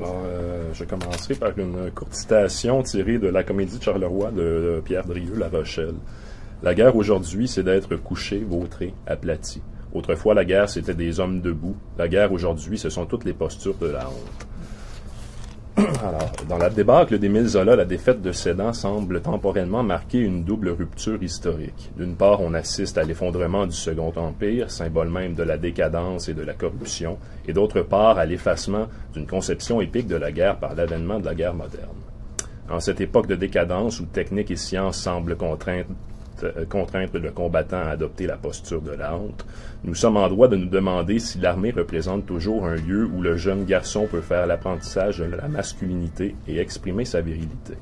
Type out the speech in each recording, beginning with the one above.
Alors, je commencerai par une courte citation tirée de la comédie de Charleroi de Pierre Drieux, La Rochelle. La guerre aujourd'hui, c'est d'être couché, vautré, aplati. Autrefois, la guerre, c'était des hommes debout. La guerre aujourd'hui, ce sont toutes les postures de la honte. Alors, dans la débâcle d'Émile Zola, la défaite de Sedan semble temporellement marquer une double rupture historique. D'une part, on assiste à l'effondrement du Second Empire, symbole même de la décadence et de la corruption, et d'autre part, à l'effacement d'une conception épique de la guerre par l'avènement de la guerre moderne. En cette époque de décadence où technique et science semblent contraindre le combattant à adopter la posture de la honte, nous sommes en droit de nous demander si l'armée représente toujours un lieu où le jeune garçon peut faire l'apprentissage de la masculinité et exprimer sa virilité.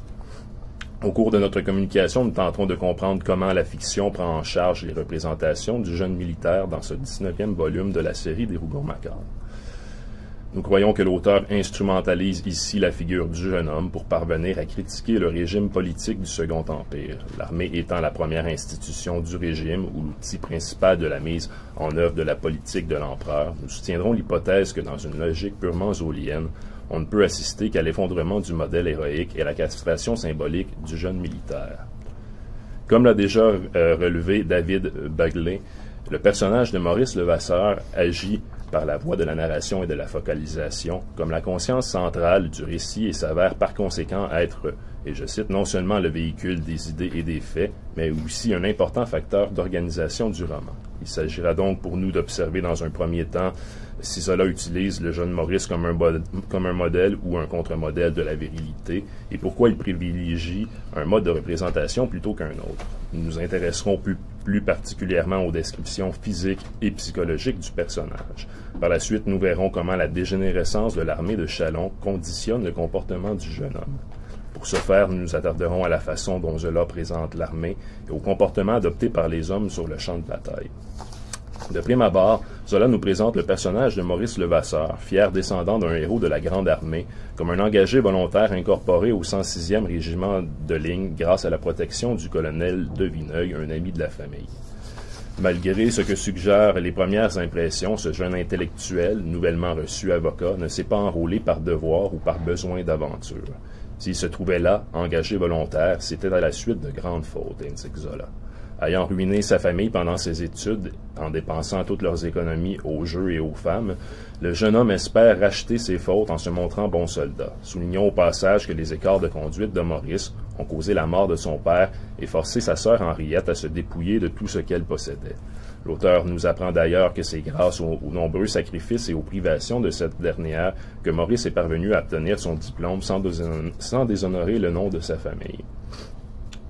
Au cours de notre communication, nous tenterons de comprendre comment la fiction prend en charge les représentations du jeune militaire dans ce 19e volume de la série des Rougon-Macquart. Nous croyons que l'auteur instrumentalise ici la figure du jeune homme pour parvenir à critiquer le régime politique du Second Empire, l'armée étant la première institution du régime ou l'outil principal de la mise en œuvre de la politique de l'empereur. Nous soutiendrons l'hypothèse que dans une logique purement zolienne, on ne peut assister qu'à l'effondrement du modèle héroïque et à la castration symbolique du jeune militaire. Comme l'a déjà relevé David Bagley, le personnage de Maurice Levasseur agit par la voie de la narration et de la focalisation, comme la conscience centrale du récit et s'avère par conséquent être, et je cite, non seulement le véhicule des idées et des faits, mais aussi un important facteur d'organisation du roman. Il s'agira donc pour nous d'observer dans un premier temps si Zola utilise le jeune Maurice comme un modèle ou un contre-modèle de la virilité, et pourquoi il privilégie un mode de représentation plutôt qu'un autre. Nous nous intéresserons plus particulièrement aux descriptions physiques et psychologiques du personnage. Par la suite, nous verrons comment la dégénérescence de l'armée de Châlons conditionne le comportement du jeune homme. Pour ce faire, nous nous attarderons à la façon dont Zola présente l'armée et au comportement adopté par les hommes sur le champ de bataille. De prime abord, Zola nous présente le personnage de Maurice Levasseur, fier descendant d'un héros de la Grande Armée, comme un engagé volontaire incorporé au 106e régiment de ligne grâce à la protection du colonel Devineuil, un ami de la famille. Malgré ce que suggèrent les premières impressions, ce jeune intellectuel, nouvellement reçu avocat, ne s'est pas enrôlé par devoir ou par besoin d'aventure. S'il se trouvait là, engagé volontaire, c'était à la suite de grandes fautes, indique Zola. Ayant ruiné sa famille pendant ses études, en dépensant toutes leurs économies aux jeux et aux femmes, le jeune homme espère racheter ses fautes en se montrant bon soldat. Soulignons au passage que les écarts de conduite de Maurice ont causé la mort de son père et forcé sa sœur Henriette à se dépouiller de tout ce qu'elle possédait. L'auteur nous apprend d'ailleurs que c'est grâce aux nombreux sacrifices et aux privations de cette dernière que Maurice est parvenu à obtenir son diplôme sans déshonorer le nom de sa famille.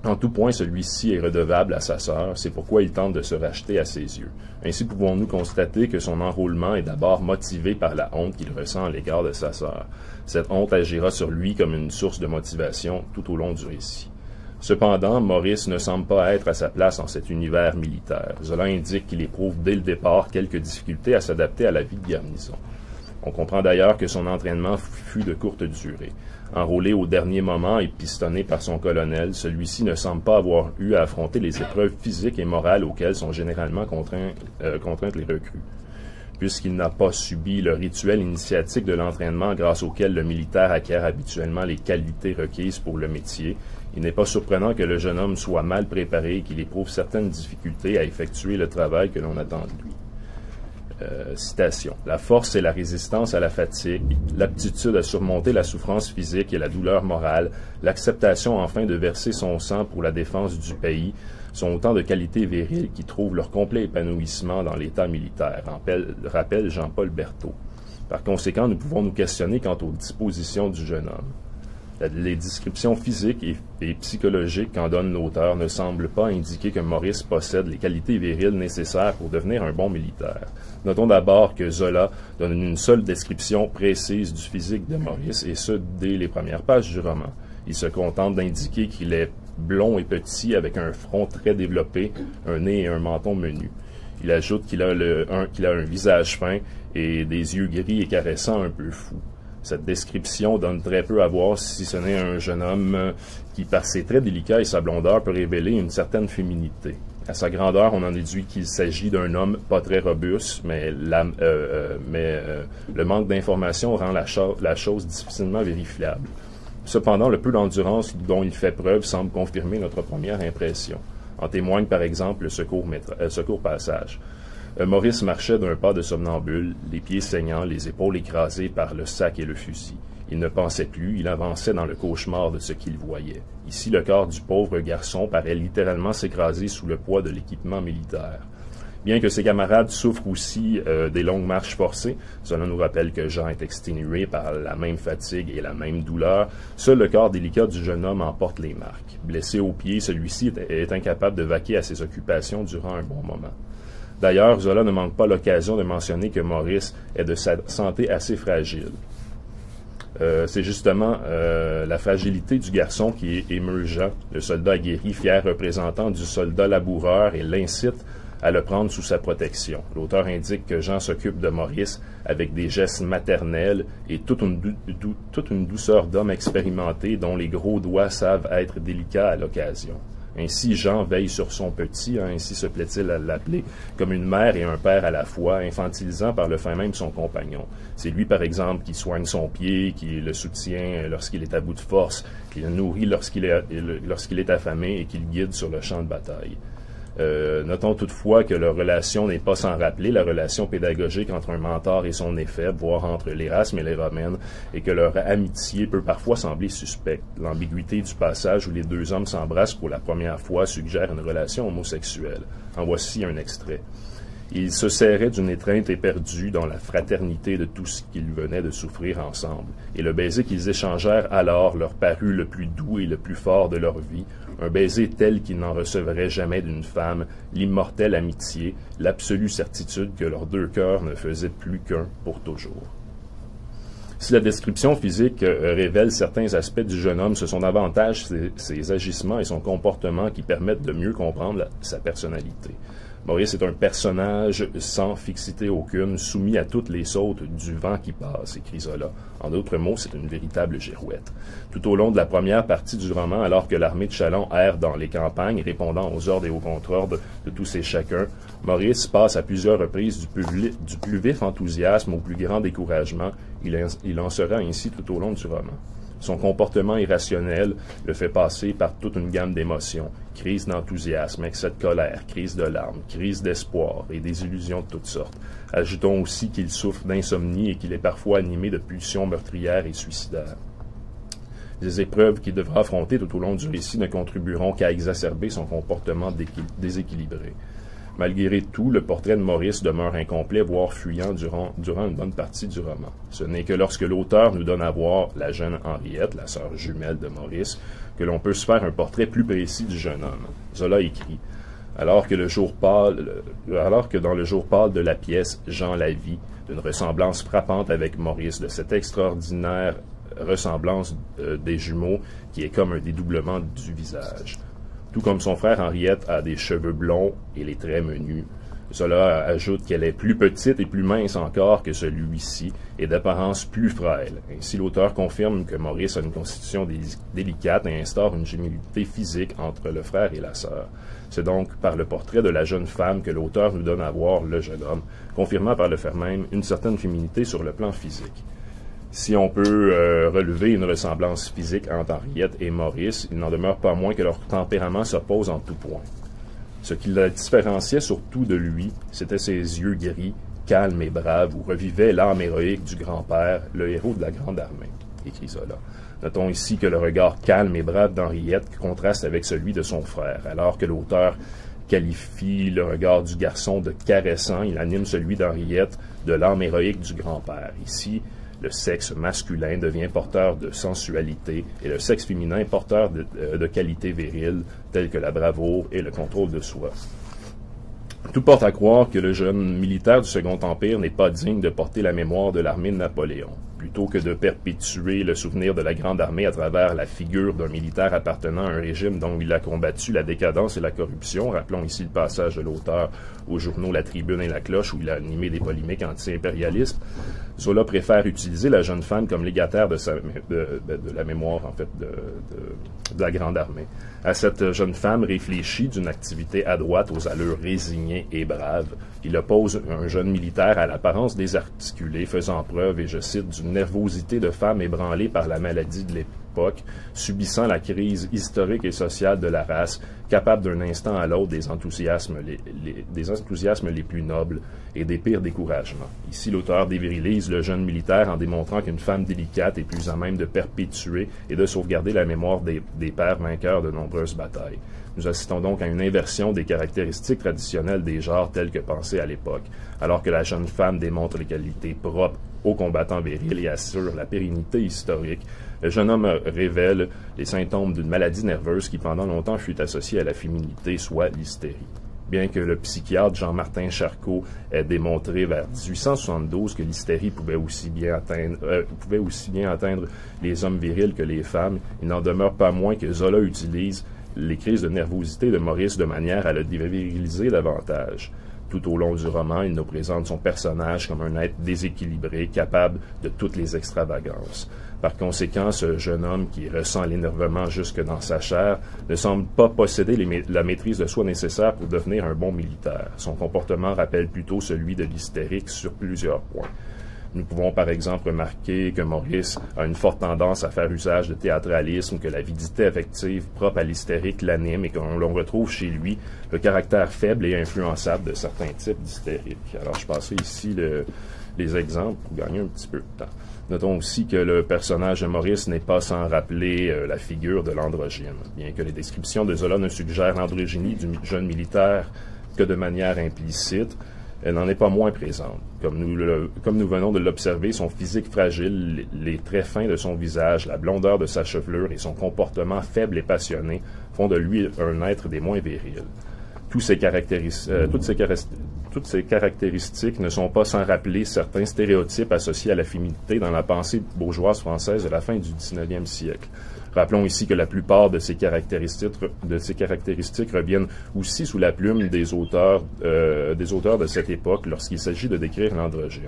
En tout point, celui-ci est redevable à sa sœur, c'est pourquoi il tente de se racheter à ses yeux. Ainsi pouvons-nous constater que son enrôlement est d'abord motivé par la honte qu'il ressent à l'égard de sa sœur. Cette honte agira sur lui comme une source de motivation tout au long du récit. Cependant, Maurice ne semble pas être à sa place dans cet univers militaire. Zola indique qu'il éprouve dès le départ quelques difficultés à s'adapter à la vie de garnison. On comprend d'ailleurs que son entraînement fut de courte durée. Enrôlé au dernier moment et pistonné par son colonel, celui-ci ne semble pas avoir eu à affronter les épreuves physiques et morales auxquelles sont généralement contraintes les recrues. Puisqu'il n'a pas subi le rituel initiatique de l'entraînement grâce auquel le militaire acquiert habituellement les qualités requises pour le métier, il n'est pas surprenant que le jeune homme soit mal préparé et qu'il éprouve certaines difficultés à effectuer le travail que l'on attend de lui. Citation. La force et la résistance à la fatigue, l'aptitude à surmonter la souffrance physique et la douleur morale, l'acceptation enfin de verser son sang pour la défense du pays, sont autant de qualités viriles qui trouvent leur complet épanouissement dans l'état militaire, rappelle Jean-Paul Berthaud. Par conséquent, nous pouvons nous questionner quant aux dispositions du jeune homme. Les descriptions physiques et psychologiques qu'en donne l'auteur ne semblent pas indiquer que Maurice possède les qualités viriles nécessaires pour devenir un bon militaire. Notons d'abord que Zola donne une seule description précise du physique de Maurice, et ce, dès les premières pages du roman. Il se contente d'indiquer qu'il est blond et petit, avec un front très développé, un nez et un menton menu. Il ajoute qu'il a un visage fin et des yeux gris et caressants un peu fous. Cette description donne très peu à voir si ce n'est un jeune homme qui, par ses traits délicats et sa blondeur, peut révéler une certaine féminité. À sa grandeur, on en déduit qu'il s'agit d'un homme pas très robuste, mais le manque d'informations rend la chose difficilement vérifiable. Cependant, le peu d'endurance dont il fait preuve semble confirmer notre première impression. En témoigne par exemple le secours passage. Maurice marchait d'un pas de somnambule, les pieds saignants, les épaules écrasées par le sac et le fusil. Il ne pensait plus, il avançait dans le cauchemar de ce qu'il voyait. Ici, le corps du pauvre garçon paraît littéralement s'écraser sous le poids de l'équipement militaire. Bien que ses camarades souffrent aussi des longues marches forcées, cela nous rappelle que Jean est exténué par la même fatigue et la même douleur, seul le corps délicat du jeune homme en porte les marques. Blessé aux pieds, celui-ci est incapable de vaquer à ses occupations durant un bon moment. D'ailleurs, Zola ne manque pas l'occasion de mentionner que Maurice est de sa santé assez fragile. C'est justement la fragilité du garçon qui émeut Jean, le soldat aguerri, fier représentant du soldat laboureur, et l'incite à le prendre sous sa protection. L'auteur indique que Jean s'occupe de Maurice avec des gestes maternels et toute une douceur d'homme expérimenté dont les gros doigts savent être délicats à l'occasion. Ainsi, Jean veille sur son petit, ainsi se plaît-il à l'appeler, comme une mère et un père à la fois, infantilisant par le fait même son compagnon. C'est lui, par exemple, qui soigne son pied, qui le soutient lorsqu'il est à bout de force, qui le nourrit lorsqu'il est affamé et qui le guide sur le champ de bataille. Notons toutefois que leur relation n'est pas sans rappeler la relation pédagogique entre un mentor et son éphèbe, voire entre l'Érasme et les Romaines, et que leur amitié peut parfois sembler suspecte. L'ambiguïté du passage où les deux hommes s'embrassent pour la première fois suggère une relation homosexuelle. En voici un extrait. Ils se serraient d'une étreinte éperdue dans la fraternité de tout ce qu'ils venaient de souffrir ensemble, et le baiser qu'ils échangèrent alors leur parut le plus doux et le plus fort de leur vie, un baiser tel qu'ils n'en recevraient jamais d'une femme, l'immortelle amitié, l'absolue certitude que leurs deux cœurs ne faisaient plus qu'un pour toujours. Si la description physique révèle certains aspects du jeune homme, ce sont davantage ses agissements et son comportement qui permettent de mieux comprendre sa personnalité. Maurice est un personnage sans fixité aucune, soumis à toutes les sautes du vent qui passe, écrit Zola. En d'autres mots, c'est une véritable girouette. Tout au long de la première partie du roman, alors que l'armée de Châlons erre dans les campagnes, répondant aux ordres et aux contre-ordres de tous et chacun, Maurice passe à plusieurs reprises du plus vif enthousiasme au plus grand découragement. Il en sera ainsi tout au long du roman. Son comportement irrationnel le fait passer par toute une gamme d'émotions, crise d'enthousiasme, excès de colère, crise de larmes, crise d'espoir et des illusions de toutes sortes. Ajoutons aussi qu'il souffre d'insomnie et qu'il est parfois animé de pulsions meurtrières et suicidaires. Les épreuves qu'il devra affronter tout au long du récit ne contribueront qu'à exacerber son comportement déséquilibré. Malgré tout, le portrait de Maurice demeure incomplet, voire fuyant durant une bonne partie du roman. Ce n'est que lorsque l'auteur nous donne à voir la jeune Henriette, la sœur jumelle de Maurice, que l'on peut se faire un portrait plus précis du jeune homme. Zola écrit « Alors que dans le jour pâle de la pièce, Jean la vit, d'une ressemblance frappante avec Maurice, de cette extraordinaire ressemblance des jumeaux qui est comme un dédoublement du visage. » Tout comme son frère Henriette a des cheveux blonds et les traits menus. Zola ajoute qu'elle est plus petite et plus mince encore que celui-ci et d'apparence plus frêle. Ainsi, l'auteur confirme que Maurice a une constitution délicate et instaure une gémilité physique entre le frère et la sœur. C'est donc par le portrait de la jeune femme que l'auteur nous donne à voir le jeune homme, confirmant par le fait même une certaine féminité sur le plan physique. Si on peut relever une ressemblance physique entre Henriette et Maurice, il n'en demeure pas moins que leur tempérament s'oppose en tout point. Ce qui la différenciait surtout de lui, c'était ses yeux gris, calmes et braves, où revivait l'âme héroïque du grand-père, le héros de la Grande Armée, écrit Zola. Notons ici que le regard calme et brave d'Henriette contraste avec celui de son frère, alors que l'auteur qualifie le regard du garçon de caressant, il anime celui d'Henriette de l'âme héroïque du grand-père. Ici, le sexe masculin devient porteur de sensualité et le sexe féminin porteur de qualités viriles telles que la bravoure et le contrôle de soi. Tout porte à croire que le jeune militaire du Second Empire n'est pas digne de porter la mémoire de l'armée de Napoléon. Plutôt que de perpétuer le souvenir de la Grande Armée à travers la figure d'un militaire appartenant à un régime dont il a combattu la décadence et la corruption, rappelons ici le passage de l'auteur aux journaux La Tribune et La Cloche où il a animé des polémiques anti-impérialistes, Zola préfère utiliser la jeune femme comme légataire de la mémoire, en fait, de la Grande Armée. À cette jeune femme réfléchie d'une activité adroite aux allures résignées et braves, il oppose un jeune militaire à l'apparence désarticulée, faisant preuve, et je cite, d'une nervosité de femme ébranlée par la maladie de l'époque, subissant la crise historique et sociale de la race, capable d'un instant à l'autre des enthousiasmes les plus nobles et des pires découragements. Ici, l'auteur dévirilise le jeune militaire en démontrant qu'une femme délicate est plus à même de perpétuer et de sauvegarder la mémoire des pères vainqueurs de nombreuses batailles. Nous assistons donc à une inversion des caractéristiques traditionnelles des genres telles que pensées à l'époque, alors que la jeune femme démontre les qualités propres aux combattants virils et assure la pérennité historique. Le jeune homme révèle les symptômes d'une maladie nerveuse qui pendant longtemps fut associée à la féminité, soit l'hystérie. Bien que le psychiatre Jean-Martin Charcot ait démontré vers 1872 que l'hystérie pouvait aussi bien atteindre les hommes virils que les femmes, il n'en demeure pas moins que Zola utilise les crises de nervosité de Maurice de manière à le déviriliser davantage. Tout au long du roman, il nous présente son personnage comme un être déséquilibré, capable de toutes les extravagances. Par conséquent, ce jeune homme qui ressent l'énervement jusque dans sa chair ne semble pas posséder la maîtrise de soi nécessaire pour devenir un bon militaire. Son comportement rappelle plutôt celui de l'hystérique sur plusieurs points. Nous pouvons par exemple remarquer que Maurice a une forte tendance à faire usage de théâtralisme, que l'avidité affective propre à l'hystérique l'anime et qu'on retrouve chez lui le caractère faible et influençable de certains types d'hystériques. Alors je passerai ici les exemples pour gagner un petit peu de temps. Notons aussi que le personnage de Maurice n'est pas sans rappeler la figure de l'androgyne. Bien que les descriptions de Zola ne suggèrent l'androgynie du jeune militaire que de manière implicite, elle n'en est pas moins présente. Comme nous venons de l'observer, son physique fragile, les traits fins de son visage, la blondeur de sa chevelure et son comportement faible et passionné font de lui un être des moins virils. Toutes ces caractéristiques ne sont pas sans rappeler certains stéréotypes associés à la féminité dans la pensée bourgeoise française de la fin du 19e siècle. Rappelons ici que la plupart de ces caractéristiques reviennent aussi sous la plume des auteurs de cette époque lorsqu'il s'agit de décrire l'androgyne.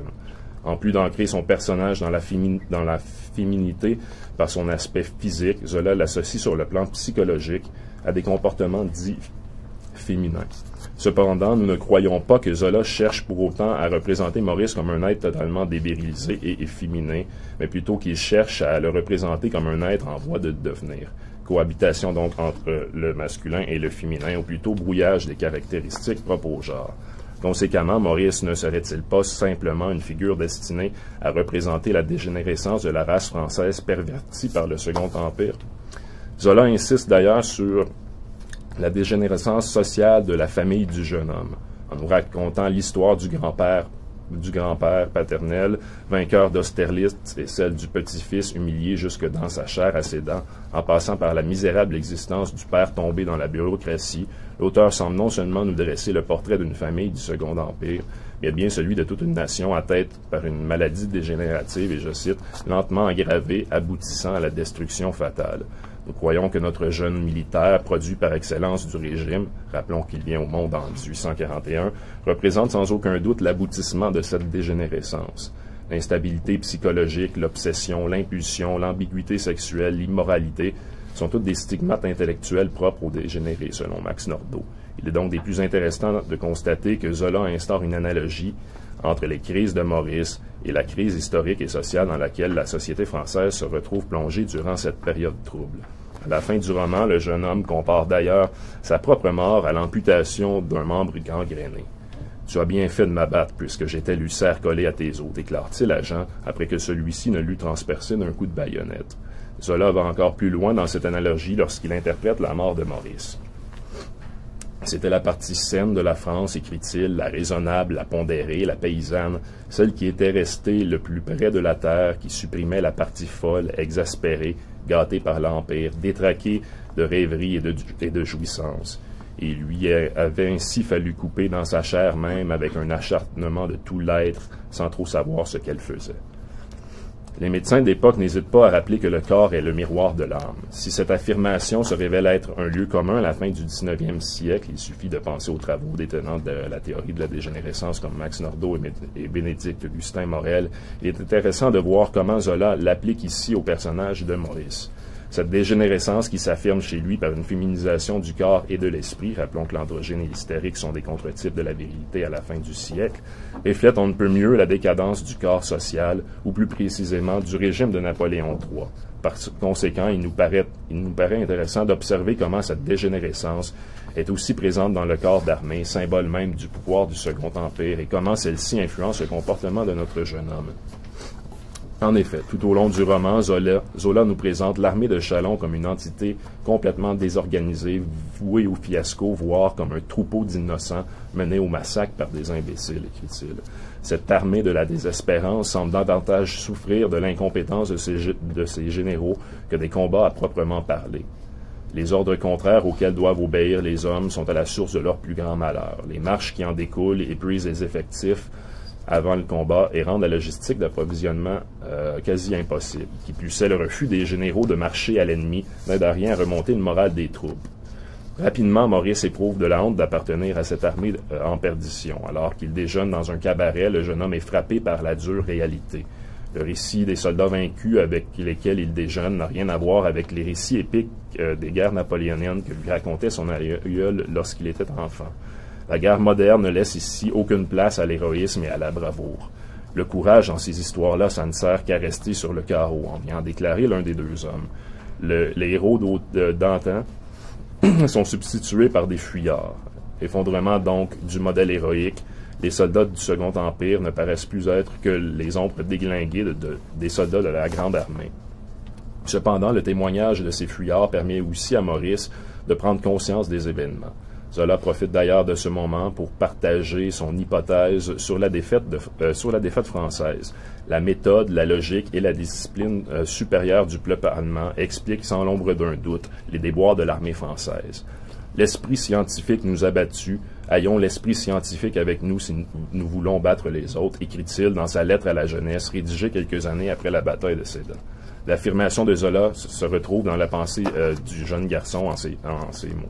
En plus d'ancrer son personnage dans la féminité par son aspect physique, Zola l'associe sur le plan psychologique à des comportements dits féminins. Cependant, nous ne croyons pas que Zola cherche pour autant à représenter Maurice comme un être totalement dévirilisé et efféminé, mais plutôt qu'il cherche à le représenter comme un être en voie de devenir. Cohabitation donc entre le masculin et le féminin, ou plutôt brouillage des caractéristiques propres au genre. Conséquemment, Maurice ne serait-il pas simplement une figure destinée à représenter la dégénérescence de la race française pervertie par le Second Empire? Zola insiste d'ailleurs sur la dégénérescence sociale de la famille du jeune homme, en nous racontant l'histoire du grand-père paternel, vainqueur d'Austerlitz, et celle du petit-fils humilié jusque dans sa chair à ses dents, en passant par la misérable existence du père tombé dans la bureaucratie. L'auteur semble non seulement nous dresser le portrait d'une famille du Second Empire, mais bien celui de toute une nation atteinte par une maladie dégénérative, et je cite, lentement aggravée, aboutissant à la destruction fatale. Nous croyons que notre jeune militaire, produit par excellence du régime, rappelons qu'il vient au monde en 1841, représente sans aucun doute l'aboutissement de cette dégénérescence. L'instabilité psychologique, l'obsession, l'impulsion, l'ambiguïté sexuelle, l'immoralité sont toutes des stigmates intellectuels propres aux dégénérés, selon Max Nordau. Il est donc des plus intéressants de constater que Zola instaure une analogie entre les crises de Maurice et la crise historique et sociale dans laquelle la société française se retrouve plongée durant cette période trouble. À la fin du roman, le jeune homme compare d'ailleurs sa propre mort à l'amputation d'un membre gangréné. « Tu as bien fait de m'abattre, puisque j'étais l'ulcère collé à tes os », déclare-t-il à Jean, après que celui-ci ne l'eût transpercé d'un coup de baïonnette. Zola va encore plus loin dans cette analogie lorsqu'il interprète la mort de Maurice. C'était la partie saine de la France, écrit-il, la raisonnable, la pondérée, la paysanne, celle qui était restée le plus près de la terre, qui supprimait la partie folle, exaspérée, gâtée par l'Empire, détraquée de rêverie et de jouissance. Et lui avait ainsi fallu couper dans sa chair même avec un acharnement de tout l'être, sans trop savoir ce qu'elle faisait. Les médecins d'époque n'hésitent pas à rappeler que le corps est le miroir de l'âme. Si cette affirmation se révèle être un lieu commun à la fin du 19e siècle, il suffit de penser aux travaux des tenants de la théorie de la dégénérescence comme Max Nordau et Bénédicte Augustin Morel. Il est intéressant de voir comment Zola l'applique ici au personnage de Maurice. Cette dégénérescence qui s'affirme chez lui par une féminisation du corps et de l'esprit, rappelons que l'androgyne et l'hystérique sont des contre-types de la virilité à la fin du siècle, reflète on ne peut mieux la décadence du corps social, ou plus précisément du régime de Napoléon III. Par conséquent, il nous paraît intéressant d'observer comment cette dégénérescence est aussi présente dans le corps d'armée, symbole même du pouvoir du Second Empire, et comment celle-ci influence le comportement de notre jeune homme. En effet, tout au long du roman, Zola nous présente l'armée de Châlons comme une entité complètement désorganisée, vouée au fiasco, voire comme un troupeau d'innocents menés au massacre par des imbéciles, écrit-il. Cette armée de la désespérance semble davantage souffrir de l'incompétence de ses généraux que des combats à proprement parler. Les ordres contraires auxquels doivent obéir les hommes sont à la source de leur plus grand malheur. Les marches qui en découlent épuisent les effectifs avant le combat et rendent la logistique d'approvisionnement quasi impossible. Qui plus est, le refus des généraux de marcher à l'ennemi n'aide à rien à remonter le moral des troupes. Rapidement, Maurice éprouve de la honte d'appartenir à cette armée en perdition. Alors qu'il déjeune dans un cabaret, le jeune homme est frappé par la dure réalité. Le récit des soldats vaincus avec lesquels il déjeune n'a rien à voir avec les récits épiques des guerres napoléoniennes que lui racontait son aïeul lorsqu'il était enfant. La guerre moderne ne laisse ici aucune place à l'héroïsme et à la bravoure. Le courage dans ces histoires-là, ça ne sert qu'à rester sur le carreau, en vient déclarer l'un des deux hommes. Les héros d'antan sont substitués par des fuyards. Effondrement donc du modèle héroïque, les soldats du Second Empire ne paraissent plus être que les ombres déglinguées des soldats de la Grande Armée. Cependant, le témoignage de ces fuyards permet aussi à Maurice de prendre conscience des événements. Zola profite d'ailleurs de ce moment pour partager son hypothèse sur la défaite française. La méthode, la logique et la discipline supérieure du peuple allemand expliquent sans l'ombre d'un doute les déboires de l'armée française. L'esprit scientifique nous a battus, ayons l'esprit scientifique avec nous si nous voulons battre les autres, écrit-il dans sa lettre à la jeunesse, rédigée quelques années après la bataille de Sedan. L'affirmation de Zola se retrouve dans la pensée du jeune garçon en ces mots.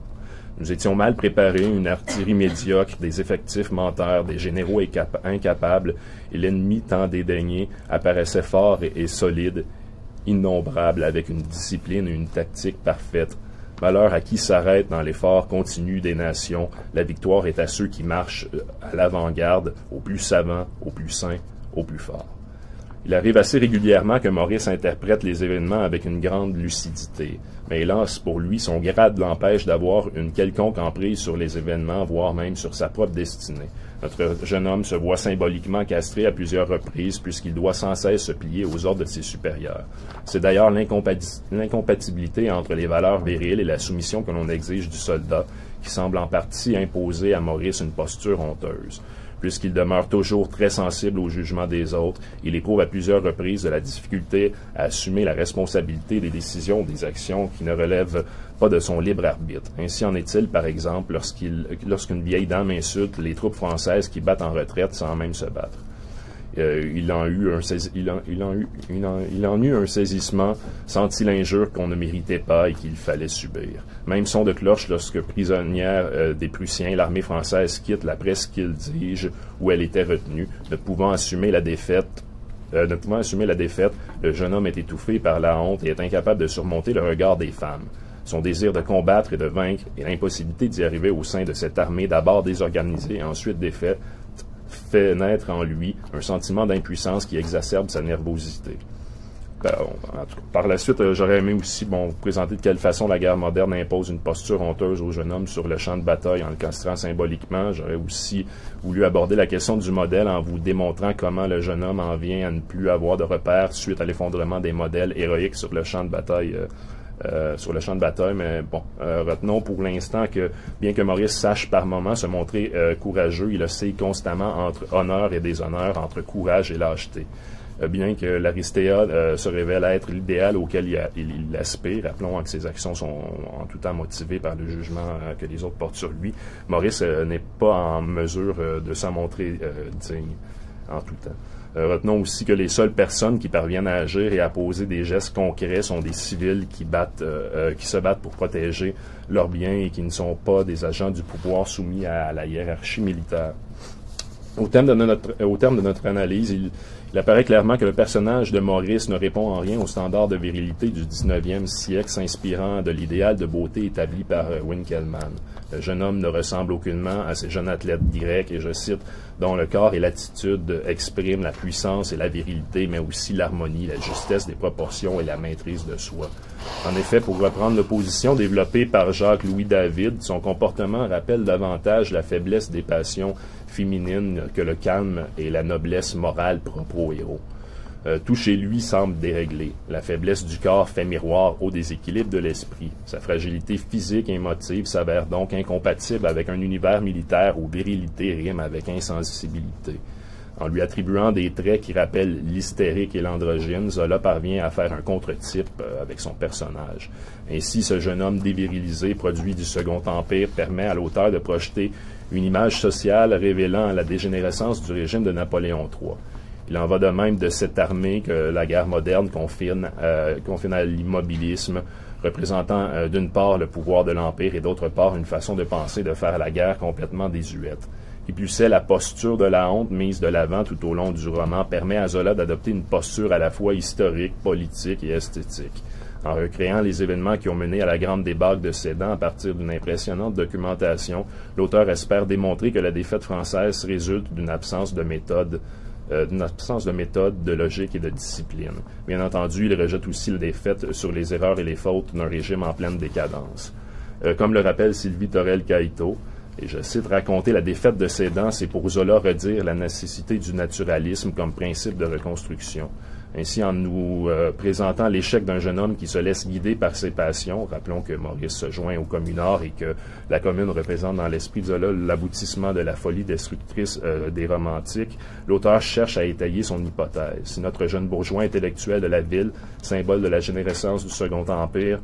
Nous étions mal préparés, une artillerie médiocre, des effectifs menteurs, des généraux incapables, et l'ennemi tant dédaigné apparaissait fort et solide, innombrable, avec une discipline et une tactique parfaite. Malheur à qui s'arrête dans l'effort continu des nations, la victoire est à ceux qui marchent à l'avant-garde, aux plus savants, aux plus saints, aux plus forts. Il arrive assez régulièrement que Maurice interprète les événements avec une grande lucidité. Mais hélas, pour lui, son grade l'empêche d'avoir une quelconque emprise sur les événements, voire même sur sa propre destinée. Notre jeune homme se voit symboliquement castré à plusieurs reprises puisqu'il doit sans cesse se plier aux ordres de ses supérieurs. C'est d'ailleurs l'incompatibilité entre les valeurs viriles et la soumission que l'on exige du soldat qui semble en partie imposer à Maurice une posture honteuse. Puisqu'il demeure toujours très sensible au jugement des autres, il éprouve à plusieurs reprises de la difficulté à assumer la responsabilité des décisions ou des actions qui ne relèvent pas de son libre arbitre. Ainsi en est-il, par exemple, lorsqu'une vieille dame insulte les troupes françaises qui battent en retraite sans même se battre. Il en eut un saisissement, sentit l'injure qu'on ne méritait pas et qu'il fallait subir. Même son de cloche lorsque, prisonnière des Prussiens, l'armée française quitte la presqu'île d'Ige où elle était retenue, ne pouvant assumer la défaite, le jeune homme est étouffé par la honte et est incapable de surmonter le regard des femmes. Son désir de combattre et de vaincre et l'impossibilité d'y arriver au sein de cette armée d'abord désorganisée et ensuite défaite fait naître en lui un sentiment d'impuissance qui exacerbe sa nervosité. Par la suite, j'aurais aimé aussi vous présenter de quelle façon la guerre moderne impose une posture honteuse au jeune homme sur le champ de bataille en le castrant symboliquement. J'aurais aussi voulu aborder la question du modèle en vous démontrant comment le jeune homme en vient à ne plus avoir de repères suite à l'effondrement des modèles héroïques sur le champ de bataille. Mais bon, retenons pour l'instant que, bien que Maurice sache par moments se montrer courageux, il oscille constamment entre honneur et déshonneur, entre courage et lâcheté. Bien que l'Aristéa se révèle être l'idéal auquel il aspire, rappelons que ses actions sont en tout temps motivées par le jugement que les autres portent sur lui, Maurice n'est pas en mesure de s'en montrer digne en tout temps. Retenons aussi que les seules personnes qui parviennent à agir et à poser des gestes concrets sont des civils qui se battent pour protéger leurs biens et qui ne sont pas des agents du pouvoir soumis à la hiérarchie militaire. Au terme de notre analyse, il apparaît clairement que le personnage de Maurice ne répond en rien aux standards de virilité du 19e siècle, s'inspirant de l'idéal de beauté établi par Winkelmann. Le jeune homme ne ressemble aucunement à ces jeunes athlètes grecs, et je cite, dont le corps et l'attitude expriment la puissance et la virilité, mais aussi l'harmonie, la justesse des proportions et la maîtrise de soi. En effet, pour reprendre l'opposition développée par Jacques-Louis David, son comportement rappelle davantage la faiblesse des passions féminines que le calme et la noblesse morale propres aux héros. Tout chez lui semble déréglé. La faiblesse du corps fait miroir au déséquilibre de l'esprit. Sa fragilité physique et émotive s'avère donc incompatible avec un univers militaire où virilité rime avec insensibilité. En lui attribuant des traits qui rappellent l'hystérique et l'androgyne, Zola parvient à faire un contre-type avec son personnage. Ainsi, ce jeune homme dévirilisé, produit du Second Empire, permet à l'auteur de projeter une image sociale révélant la dégénérescence du régime de Napoléon III. Il en va de même de cette armée que la guerre moderne confine à l'immobilisme, représentant d'une part le pouvoir de l'Empire et d'autre part une façon de penser de faire la guerre complètement désuète. Qui plus est, la posture de la honte mise de l'avant tout au long du roman permet à Zola d'adopter une posture à la fois historique, politique et esthétique. En recréant les événements qui ont mené à la grande débâcle de Sedan à partir d'une impressionnante documentation, l'auteur espère démontrer que la défaite française résulte d'une absence de méthode, de logique et de discipline. Bien entendu, il rejette aussi la défaite sur les erreurs et les fautes d'un régime en pleine décadence. Comme le rappelle Sylvie Torel-Caïto, et je cite, « Raconter la défaite de Sedan, c'est pour Zola redire la nécessité du naturalisme comme principe de reconstruction. » Ainsi, en nous présentant l'échec d'un jeune homme qui se laisse guider par ses passions, rappelons que Maurice se joint au communard et que la commune représente dans l'esprit de Zola l'aboutissement de la folie destructrice des romantiques, l'auteur cherche à étayer son hypothèse. Si notre jeune bourgeois intellectuel de la ville, symbole de la générescence du Second Empire,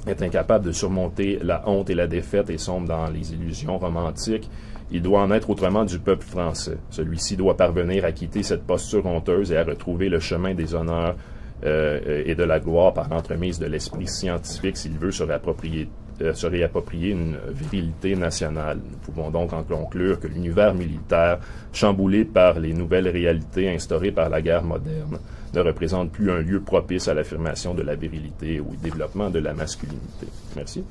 est incapable de surmonter la honte et la défaite et sombre dans les illusions romantiques, il doit en être autrement du peuple français. Celui-ci doit parvenir à quitter cette posture honteuse et à retrouver le chemin des honneurs et de la gloire par l'entremise de l'esprit scientifique s'il veut se réapproprier une virilité nationale. Nous pouvons donc en conclure que l'univers militaire, chamboulé par les nouvelles réalités instaurées par la guerre moderne, ne représente plus un lieu propice à l'affirmation de la virilité ou au développement de la masculinité. Merci.